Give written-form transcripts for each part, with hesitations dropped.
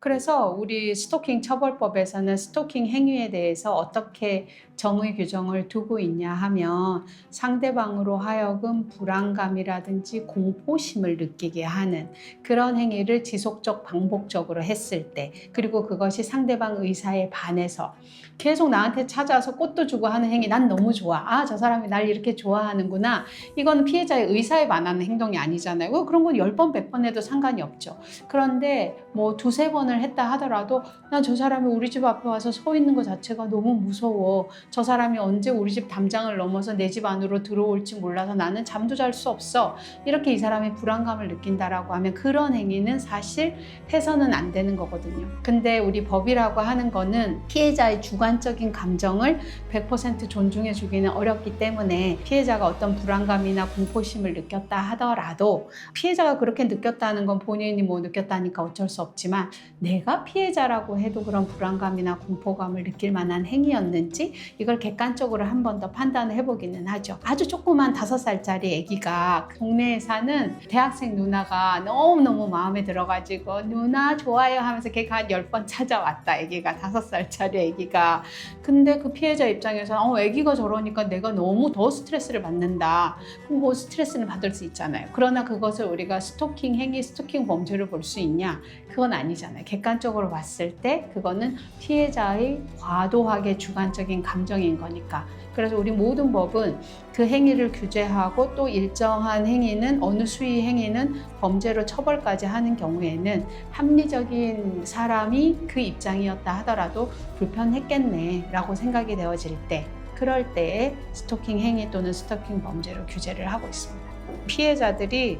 그래서 우리 스토킹 처벌법에서는 스토킹 행위에 대해서 어떻게 정의 규정을 두고 있냐 하면 상대방으로 하여금 불안감이라든지 공포심을 느끼게 하는 그런 행위를 지속적 반복적으로 했을 때, 그리고 그것이 상대방 의사에 반해서 계속 나한테 찾아와서 꽃도 주고 하는 행위, 난 너무 좋아. 아, 저 사람이 날 이렇게 좋아하는구나. 이건 피해자의 의사에 반하는 행동이 아니잖아요. 그런 건 10번, 100번 해도 상관이 없죠. 그런데 뭐 두세 번을 했다 하더라도 난 저 사람이 우리 집 앞에 와서 서 있는 것 자체가 너무 무서워. 저 사람이 언제 우리 집 담장을 넘어서 내 집 안으로 들어올지 몰라서 나는 잠도 잘 수 없어. 이렇게 이 사람이 불안감을 느낀다라고 하면 그런 행위는 사실 해서는 안 되는 거거든요. 근데 우리 법이라고 하는 거는 피해자의 주관적인 감정을 100% 존중해 주기는 어렵기 때문에 피해자가 어떤 불안감이나 공포심을 느꼈다 하더라도 피해자가 그렇게 느꼈다는 건 본인이 뭐 느꼈다니까 어쩔 수 없지만 내가 피해자라고 해도 그런 불안감이나 공포감을 느낄 만한 행위였는지 이걸 객관적으로 한 번 더 판단을 해보기는 하죠. 아주 조그만 5살짜리 아기가 동네에 사는 대학생 누나가 너무너무 마음에 들어가지고 누나 좋아요 하면서 걔가 한 10번 찾아왔다. 아기가 5살짜리 아기가. 근데 그 피해자 입장에서는 아기가 저러니까 내가 너무 더 스트레스를 받는다. 그럼 뭐 스트레스는 받을 수 있잖아요. 그러나 그것을 우리가 스토킹 행위, 스토킹 범죄로 볼 수 있냐? 그건 아니잖아요. 객관적으로 봤을 때 그거는 피해자의 과도하게 주관적인 감정인 거니까. 그래서 우리 모든 법은 그 행위를 규제하고 또 일정한 행위는 어느 수위 행위는 범죄로 처벌까지 하는 경우에는 합리적인 사람이 그 입장이었다 하더라도 불편했겠네 라고 생각이 되어질 때, 그럴 때에 스토킹 행위 또는 스토킹 범죄로 규제를 하고 있습니다. 피해자들이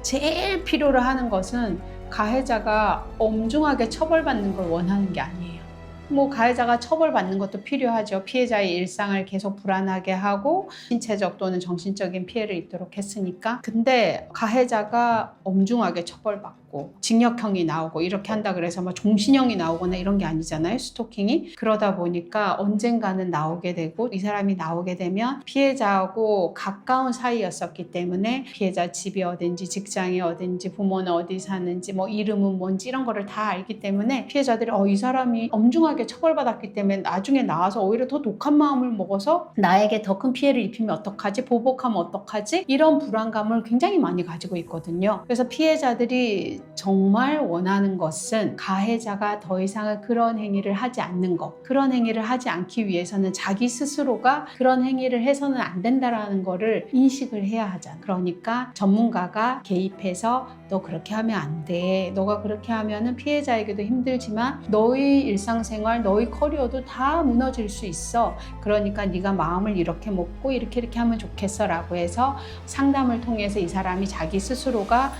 제일 필요로 하는 것은 가해자가 엄중하게 처벌받는 걸 원하는 게 아니에요. 뭐 가해자가 처벌받는 것도 필요하죠. 피해자의 일상을 계속 불안하게 하고 신체적 또는 정신적인 피해를 입도록 했으니까. 근데 가해자가 엄중하게 처벌받고 징역형이 나오고 이렇게 한다 그래서 뭐 종신형이 나오거나 이런 게 아니잖아요. 스토킹이. 그러다 보니까 언젠가는 나오게 되고 이 사람이 나오게 되면 피해자하고 가까운 사이였었기 때문에 피해자 집이 어딘지 직장이 어딘지 부모는 어디 사는지 뭐 이름은 뭔지 이런 거를 다 알기 때문에 피해자들이 이 사람이 엄중하게 처벌받았기 때문에 나중에 나와서 오히려 더 독한 마음을 먹어서 나에게 더 큰 피해를 입히면 어떡하지? 보복하면 어떡하지? 이런 불안감을 굉장히 많이 가지고 있거든요. 그래서 피해자들이 정말 원하는 것은 가해자가 더 이상은 그런 행위를 하지 않는 것. 그런 행위를 하지 않기 위해서는 자기 스스로가 그런 행위를 해서는 안 된다라는 거를 인식을 해야 하잖아. 그러니까 전문가가 개입해서 너 그렇게 하면 안 돼. 너가 그렇게 하면은 피해자에게도 힘들지만 너의 일상생활, 너의 커리어도 다 무너질 수 있어. 그러니까 네가 마음을 이렇게 먹고 이렇게 하면 좋겠어 라고 해서 상담을 통해서 이 사람이 자기 스스로가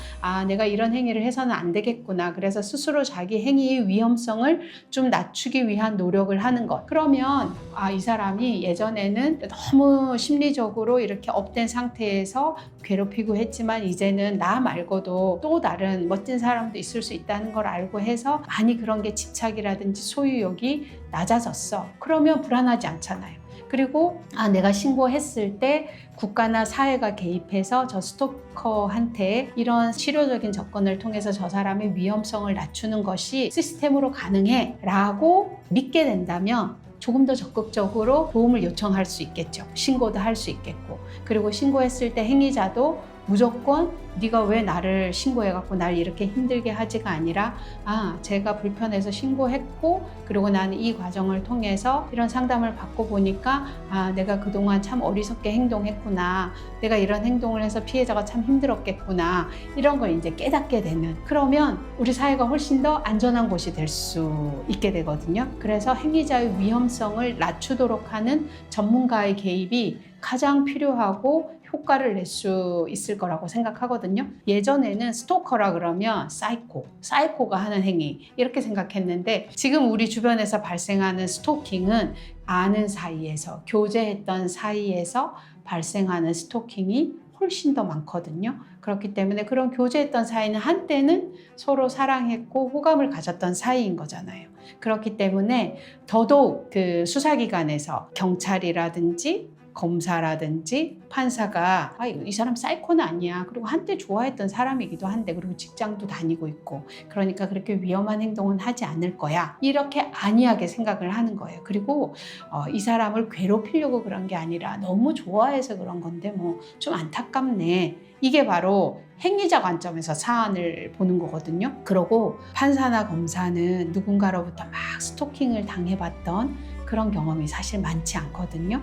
내가 이런 행위를 해서는 안 되겠구나. 그래서 스스로 자기 행위의 위험성을 좀 낮추기 위한 노력을 하는 것. 그러면 이 사람이 예전에는 너무 심리적으로 이렇게 업된 상태에서 괴롭히고 했지만 이제는 나 말고도 또 다른 멋진 사람도 있을 수 있다는 걸 알고 해서 많이 그런 게 집착이라든지 소유욕이 낮아졌어. 그러면 불안하지 않잖아요. 그리고 내가 신고했을 때 국가나 사회가 개입해서 저 스토커한테 이런 치료적인 접근을 통해서 저 사람의 위험성을 낮추는 것이 시스템으로 가능해 라고 믿게 된다면 조금 더 적극적으로 도움을 요청할 수 있겠죠. 신고도 할 수 있겠고. 그리고 신고했을 때 행위자도 무조건 네가 왜 나를 신고해갖고 날 이렇게 힘들게 하지가 아니라 제가 불편해서 신고했고 그리고 나는 이 과정을 통해서 이런 상담을 받고 보니까 내가 그동안 참 어리석게 행동했구나. 내가 이런 행동을 해서 피해자가 참 힘들었겠구나. 이런 걸 이제 깨닫게 되는. 그러면 우리 사회가 훨씬 더 안전한 곳이 될 수 있게 되거든요. 그래서 행위자의 위험성을 낮추도록 하는 전문가의 개입이 가장 필요하고 효과를 낼 수 있을 거라고 생각하거든요. 예전에는 스토커라 그러면 사이코가 하는 행위 이렇게 생각했는데 지금 우리 주변에서 발생하는 스토킹은 아는 사이에서 교제했던 사이에서 발생하는 스토킹이 훨씬 더 많거든요. 그렇기 때문에 그런 교제했던 사이는 한때는 서로 사랑했고 호감을 가졌던 사이인 거잖아요. 그렇기 때문에 더더욱 그 수사기관에서 경찰이라든지 검사라든지 판사가 이 사람 사이코는 아니야. 그리고 한때 좋아했던 사람이기도 한데 그리고 직장도 다니고 있고 그러니까 그렇게 위험한 행동은 하지 않을 거야. 이렇게 안이하게 생각을 하는 거예요. 그리고 이 사람을 괴롭히려고 그런 게 아니라 너무 좋아해서 그런 건데 뭐 좀 안타깝네. 이게 바로 행위자 관점에서 사안을 보는 거거든요. 그러고 판사나 검사는 누군가로부터 막 스토킹을 당해봤던 그런 경험이 사실 많지 않거든요.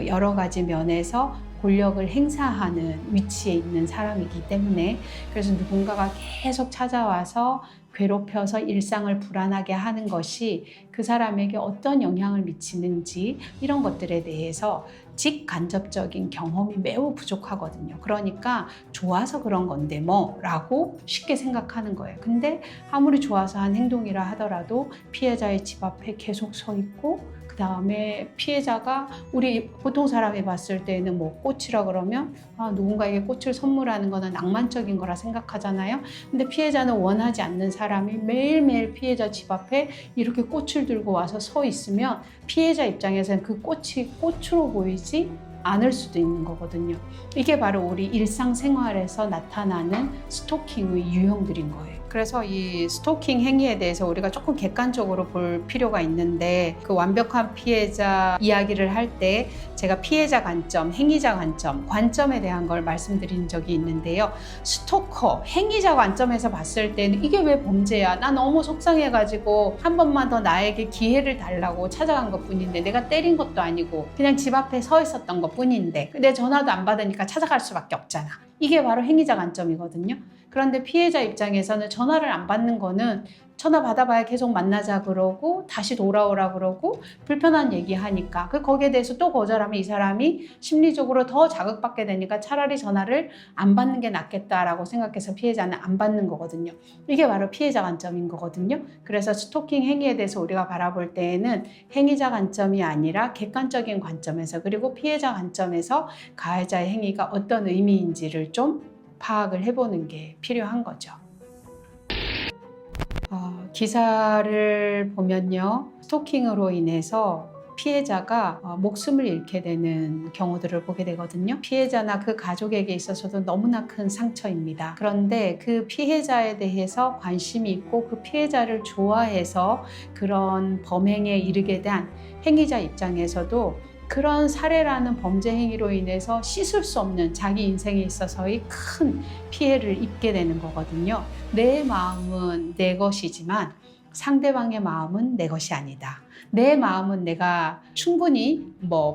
여러 가지 면에서 권력을 행사하는 위치에 있는 사람이기 때문에 그래서 누군가가 계속 찾아와서 괴롭혀서 일상을 불안하게 하는 것이 그 사람에게 어떤 영향을 미치는지 이런 것들에 대해서 직간접적인 경험이 매우 부족하거든요. 그러니까 좋아서 그런 건데 뭐 라고 쉽게 생각하는 거예요. 근데 아무리 좋아서 한 행동이라 하더라도 피해자의 집 앞에 계속 서 있고 그 다음에 피해자가 우리 보통 사람이 봤을 때는 뭐 꽃이라 그러면 누군가에게 꽃을 선물하는 거는 낭만적인 거라 생각하잖아요. 근데 피해자는 원하지 않는 사람이 매일매일 피해자 집 앞에 이렇게 꽃을 들고 와서 서 있으면 피해자 입장에서는 그 꽃이 꽃으로 보이지 않을 수도 있는 거거든요. 이게 바로 우리 일상생활에서 나타나는 스토킹의 유형들인 거예요. 그래서 이 스토킹 행위에 대해서 우리가 조금 객관적으로 볼 필요가 있는데 그 완벽한 피해자 이야기를 할 때 제가 피해자 관점, 행위자 관점, 관점에 대한 걸 말씀드린 적이 있는데요. 스토커, 행위자 관점에서 봤을 때는 이게 왜 범죄야? 나 너무 속상해가지고 한 번만 더 나에게 기회를 달라고 찾아간 것 뿐인데 내가 때린 것도 아니고 그냥 집 앞에 서 있었던 것 뿐인데 내 전화도 안 받으니까 찾아갈 수밖에 없잖아. 이게 바로 행위자 관점이거든요. 그런데 피해자 입장에서는 전화를 안 받는 거는 전화 받아봐야 계속 만나자 그러고 다시 돌아오라 그러고 불편한 얘기하니까 거기에 대해서 또 거절하면 이 사람이 심리적으로 더 자극받게 되니까 차라리 전화를 안 받는 게 낫겠다라고 생각해서 피해자는 안 받는 거거든요. 이게 바로 피해자 관점인 거거든요. 그래서 스토킹 행위에 대해서 우리가 바라볼 때에는 행위자 관점이 아니라 객관적인 관점에서 그리고 피해자 관점에서 가해자의 행위가 어떤 의미인지를 좀 파악을 해보는 게 필요한 거죠. 기사를 보면요. 스토킹으로 인해서 피해자가 목숨을 잃게 되는 경우들을 보게 되거든요. 피해자나 그 가족에게 있어서도 너무나 큰 상처입니다. 그런데 그 피해자에 대해서 관심이 있고 그 피해자를 좋아해서 그런 범행에 이르게 된 행위자 입장에서도 그런 사례라는 범죄 행위로 인해서 씻을 수 없는 자기 인생에 있어서의 큰 피해를 입게 되는 거거든요. 내 마음은 내 것이지만 상대방의 마음은 내 것이 아니다. 내 마음은 내가 충분히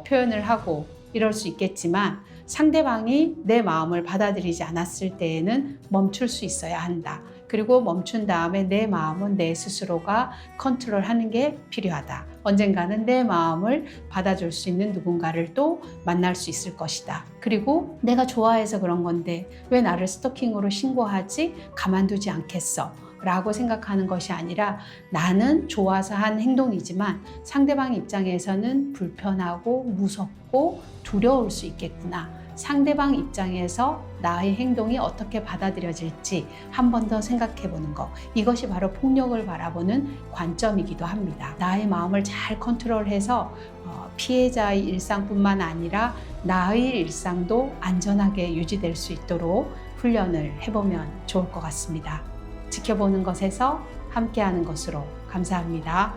표현을 하고 이럴 수 있겠지만 상대방이 내 마음을 받아들이지 않았을 때에는 멈출 수 있어야 한다. 그리고 멈춘 다음에 내 마음은 내 스스로가 컨트롤하는 게 필요하다. 언젠가는 내 마음을 받아줄 수 있는 누군가를 또 만날 수 있을 것이다. 그리고 내가 좋아해서 그런 건데 왜 나를 스토킹으로 신고하지? 가만두지 않겠어. 라고 생각하는 것이 아니라 나는 좋아서 한 행동이지만 상대방 입장에서는 불편하고 무섭고 두려울 수 있겠구나. 상대방 입장에서 나의 행동이 어떻게 받아들여질지 한 번 더 생각해 보는 것. 이것이 바로 폭력을 바라보는 관점이기도 합니다. 나의 마음을 잘 컨트롤해서 피해자의 일상뿐만 아니라 나의 일상도 안전하게 유지될 수 있도록 훈련을 해보면 좋을 것 같습니다. 지켜보는 것에서 함께하는 것으로 감사합니다.